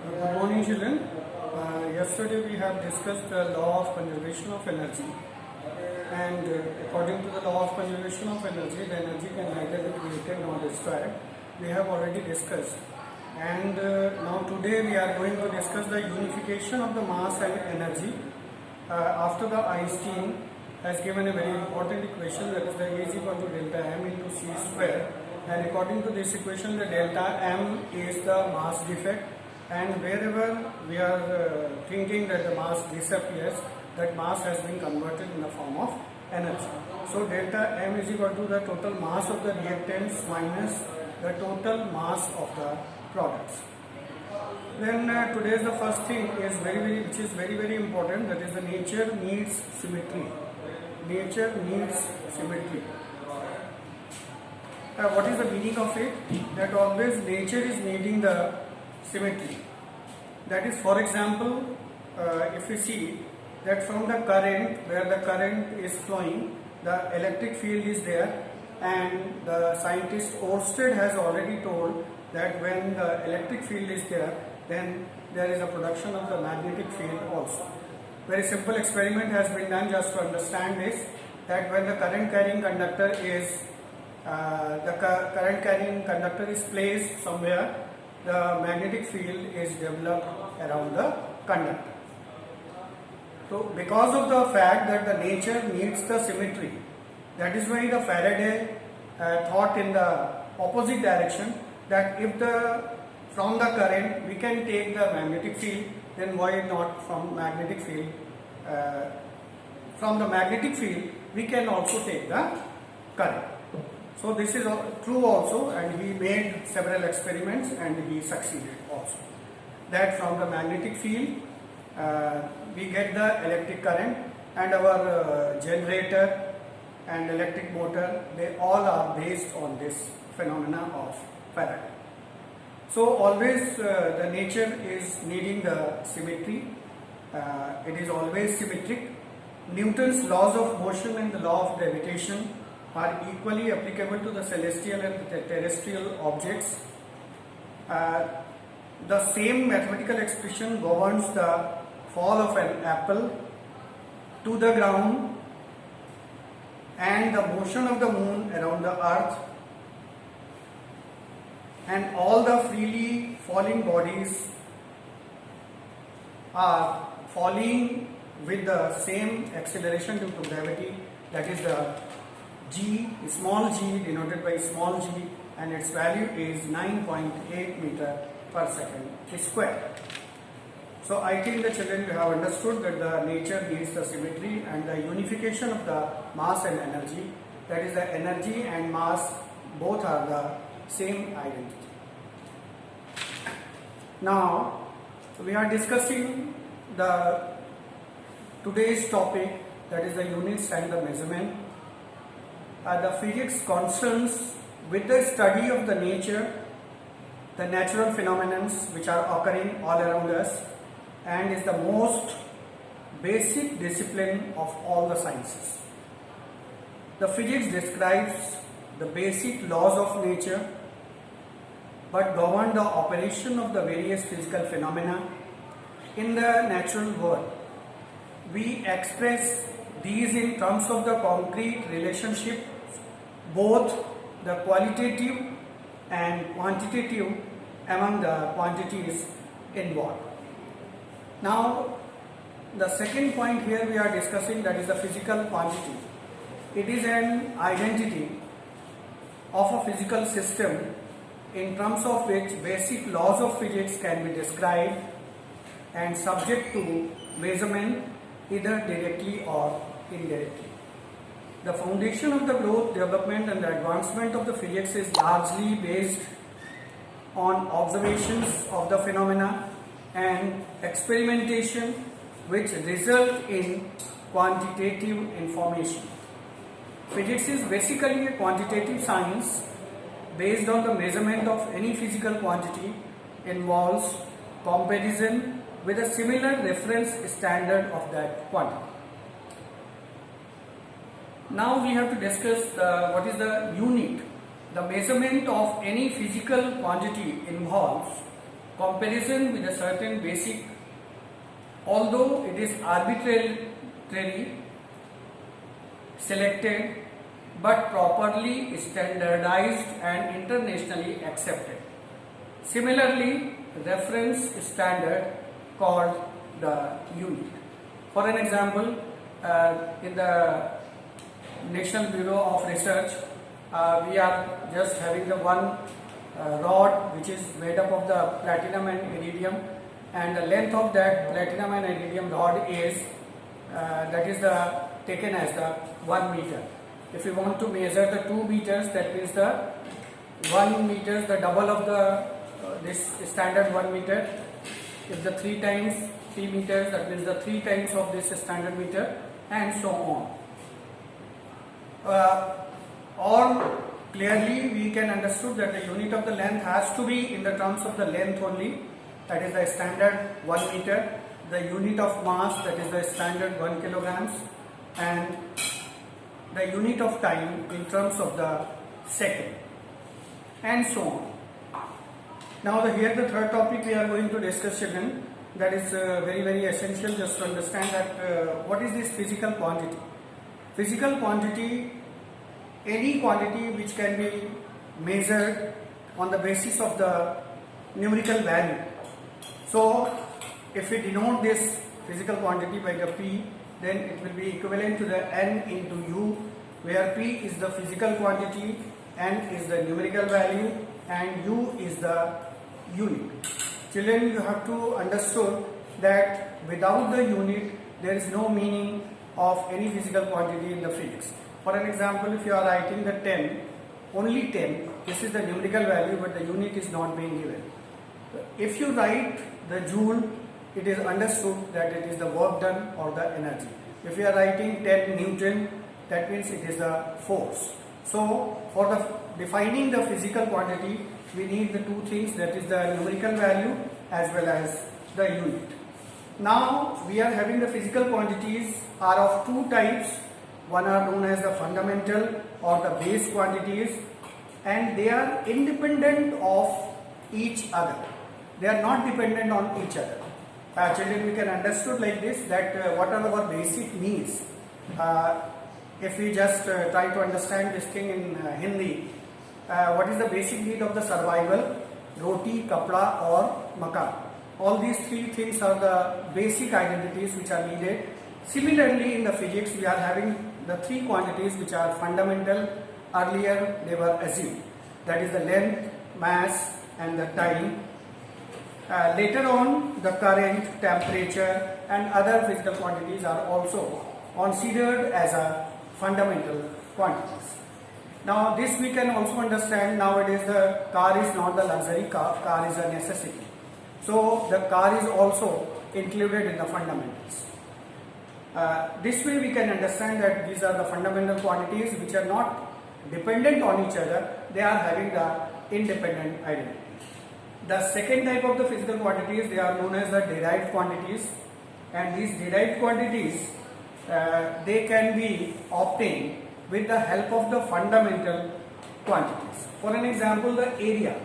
Good morning, children. Yesterday we have discussed the law of conservation of energy, and according to the law of conservation of energy, the energy can neither be created nor destroyed. We have already discussed, and now today we are going to discuss the unification of the mass and energy. After the Einstein has given a very important equation, that is the A is equal to delta m into c square, and according to this equation, the delta m is the mass defect. And wherever we are thinking that the mass disappears, that mass has been converted in the form of energy. So delta m is equal to the total mass of the reactants minus the total mass of the products. Then today's the first thing is which is very important, that is the nature needs symmetry. Nature needs symmetry. What is the meaning of it? That always nature is needing the symmetry. That is, for example, if we see that from the current, where the current is flowing, the electric field is there, and the scientist Ørsted has already told that when the electric field is there, then there is a production of the magnetic field also. Very simple experiment has been done just to understand this, that when the current carrying conductor is placed somewhere, the magnetic field is developed around the conductor. So because of the fact that the nature needs the symmetry, that is why the Faraday thought in the opposite direction, that if from the current we can take the magnetic field, then why not from magnetic field? From the magnetic field we can also take the current. So this is true also, and he made several experiments and he succeeded also. That from the magnetic field we get the electric current, and our generator and electric motor, they all are based on this phenomena of Faraday. So always the nature is needing the symmetry. It is always symmetric. Newton's laws of motion and the law of gravitation are equally applicable to the celestial and the terrestrial objects. The same mathematical expression governs the fall of an apple to the ground and the motion of the moon around the earth, and all the freely falling bodies are falling with the same acceleration due to gravity, that is the g, small g denoted by small g, and its value is 9.8 meter per second square. So I think the children have understood that the nature needs the symmetry and the unification of the mass and energy, that is the energy and mass both are the same identity. Now we are discussing today's topic, that is the units and the measurement. The physics concerns with the study of the nature, the natural phenomena which are occurring all around us, and is the most basic discipline of all the sciences. The physics describes the basic laws of nature but govern the operation of the various physical phenomena in the natural world. We express these in terms of the concrete relationship, both the qualitative and quantitative among the quantities involved. Now the second point here we are discussing, that is the physical quantity. It is an identity of a physical system in terms of which basic laws of physics can be described and subject to measurement either directly or indirectly. The foundation of the growth, development and the advancement of the physics is largely based on observations of the phenomena and experimentation which result in quantitative information. Physics is basically a quantitative science based on the measurement of any physical quantity, involves comparison with a similar reference standard of that quantity. Now we have to discuss what is the unit. The measurement of any physical quantity involves comparison with a certain basic, although it is arbitrarily selected but properly standardized and internationally accepted. Similarly, reference standard called the unit. For an example, in the National Bureau of Research, we are just having the one rod which is made up of the platinum and iridium, and the length of that platinum and iridium rod is that is taken as the 1 meter. If you want to measure the 2 meters, that means the 1 meter, the double of the this standard 1 meter. If the 3 times 3 meters, that means the 3 times of this standard meter, and so on. Or clearly we can understood that the unit of the length has to be in the terms of the length only, that is the standard 1 meter, the unit of mass, that is the standard 1 kilograms, and the unit of time in terms of the second, and so on. Now here the third topic we are going to discuss again, that is very essential just to understand that what is this physical quantity. Physical quantity, any quantity which can be measured on the basis of the numerical value. So if we denote this physical quantity by the P, then it will be equivalent to the N into U, where P is the physical quantity, N is the numerical value, and U is the unit. Children, you have to understand that without the unit there is no meaning of any physical quantity in the physics. For an example, if you are writing the 10, only 10, this is the numerical value, but the unit is not being given. If you write the joule, it is understood that it is the work done or the energy. If you are writing 10 Newton, that means it is the force. So for the defining the physical quantity, we need the two things, that is the numerical value as well as the unit. Now we are having the physical quantities are of two types. One are known as the fundamental or the base quantities, and they are independent of each other. They are not dependent on each other. Children, we can understood like this, that what are our basic needs. If we just try to understand this thing in Hindi, what is the basic need of the survival? Roti, kapda or makan. All these three things are the basic identities which are needed. Similarly, in the physics, we are having the three quantities which are fundamental. Earlier they were assumed, that is the length, mass and the time. Later on, the current, temperature and other physical quantities are also considered as a fundamental quantities. Now this we can also understand, nowadays the car is not the luxury car is a necessity. So the car is also included in the fundamentals. This way we can understand that these are the fundamental quantities which are not dependent on each other, they are having the independent identity. The second type of the physical quantities, they are known as the derived quantities, and these derived quantities they can be obtained with the help of the fundamental quantities. For an example, the area.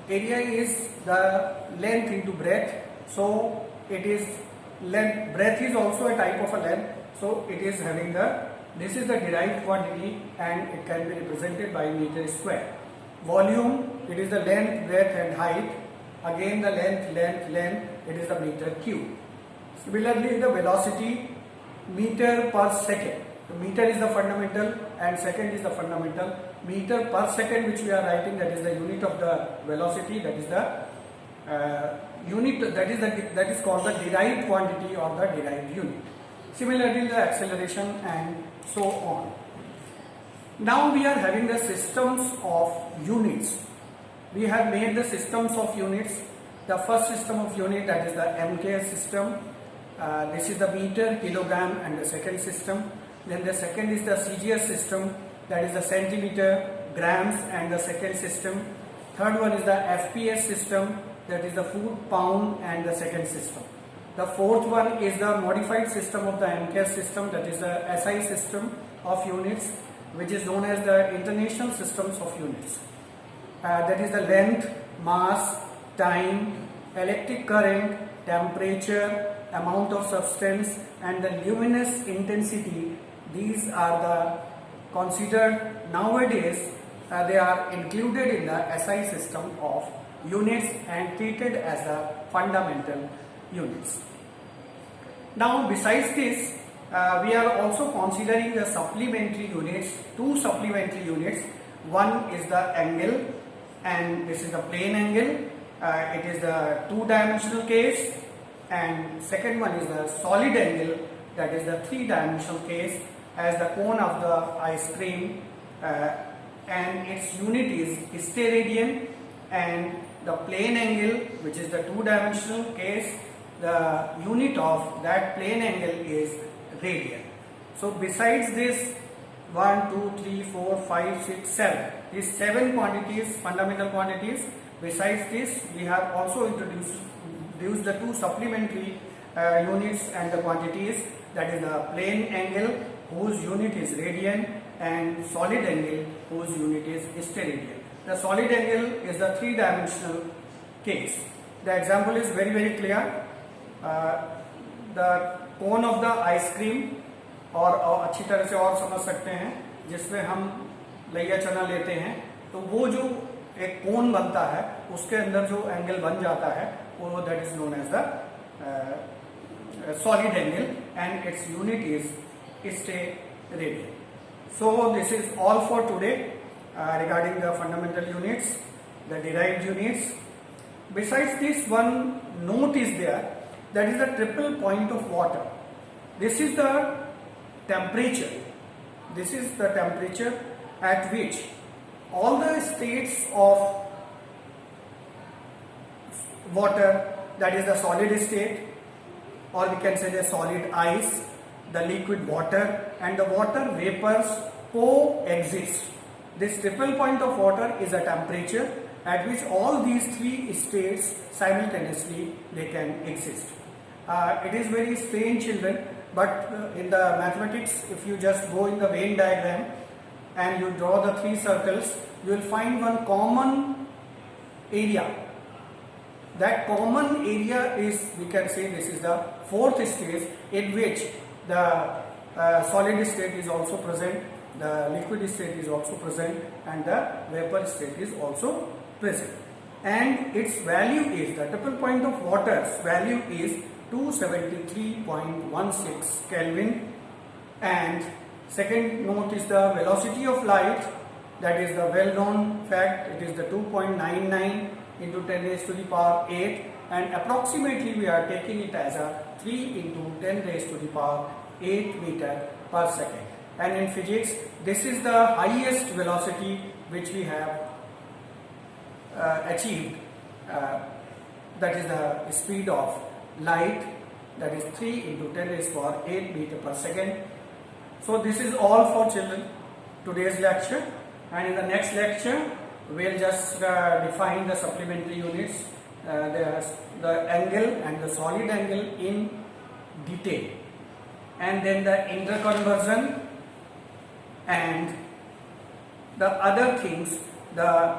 Area is the length into breadth, so it is length. Breadth is also a type of a length, so it is having this is the derived quantity and it can be represented by meter square. Volume, it is the length, breadth and height. Again the length, it is the meter cube. Similarly, the velocity, meter per second. The meter is the fundamental and second is the fundamental. Meter per second, which we are writing, that is the unit of the velocity, that is the unit, that is called the derived quantity or the derived unit. Similarly, the acceleration and so on. Now we are having the systems of units. We have made the systems of units. The first system of unit, that is the MKS system. This is the meter, kilogram and the second system. Then the second is the CGS system, that is the centimeter, grams and the second system. Third one is the FPS system, that is the foot, pound and the second system. The fourth one is the modified system of the MKS system, that is the SI system of units, which is known as the International Systems of Units. That is the length, mass, time, electric current, temperature, amount of substance and the luminous intensity. These are the considered nowadays, they are included in the SI system of units and treated as the fundamental units. Now besides this, we are also considering the supplementary units, two supplementary units. One is the angle, and this is the plane angle. It is the two-dimensional case, and second one is the solid angle, that is the three-dimensional case, as the cone of the ice cream, and its unit is steradian, and the plane angle, which is the two-dimensional case, the unit of that plane angle is radian. So besides this 1, 2, 3, 4, 5, 6, 7, these 7 quantities, fundamental quantities. Besides this, we have also introduced the two supplementary units and the quantities, that is the plane angle whose unit is radian and solid angle whose unit is steradian. The solid angle is the three-dimensional case. The example is very clear. The cone of the ice cream, और अच्छी तरह से और समझ सकते हैं, जिसमें हम लैया चना लेते हैं तो वो जो एक कोन बनता है उसके अंदर जो एंगल बन जाता है वो that is known as the solid angle and its unit is steradian. So this is all for today regarding the fundamental units, the derived units. Besides this, one note is there, that is the triple point of water. This is the temperature. This is the temperature at which all the states of water, that is the solid state, or we can say the solid ice, the liquid water and the water vapors coexist. This triple point of water is a temperature at which all these three states simultaneously they can exist. It is very strange, children, but in the mathematics, if you just go in the Venn diagram and you draw the three circles, you will find one common area. That common area is, we can say, this is the fourth stage in which the solid state is also present, the liquid state is also present and the vapor state is also present. And its value is, the triple point of water's value is 273.16 Kelvin. And second note is the velocity of light, that is the well known fact, it is the 2.99 into 10 raised to the power 8, and approximately we are taking it as a 3 into 10 raised to the power 8 meter per second. And in physics, this is the highest velocity which we have achieved, that is the speed of light, that is 3 into 10 raised to the power 8 meter per second. So this is all for children, today's lecture, and in the next lecture we will just define the supplementary units, the angle and the solid angle in detail, and then the interconversion and the other things, the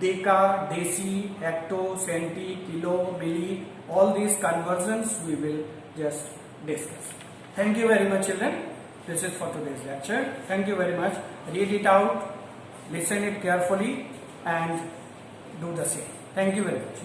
deca, deci, hecto, centi, kilo, milli, all these conversions we will just discuss. Thank you very much, children. This is for today's lecture. Thank you very much. Read it out, listen it carefully and do the same. Thank you very much.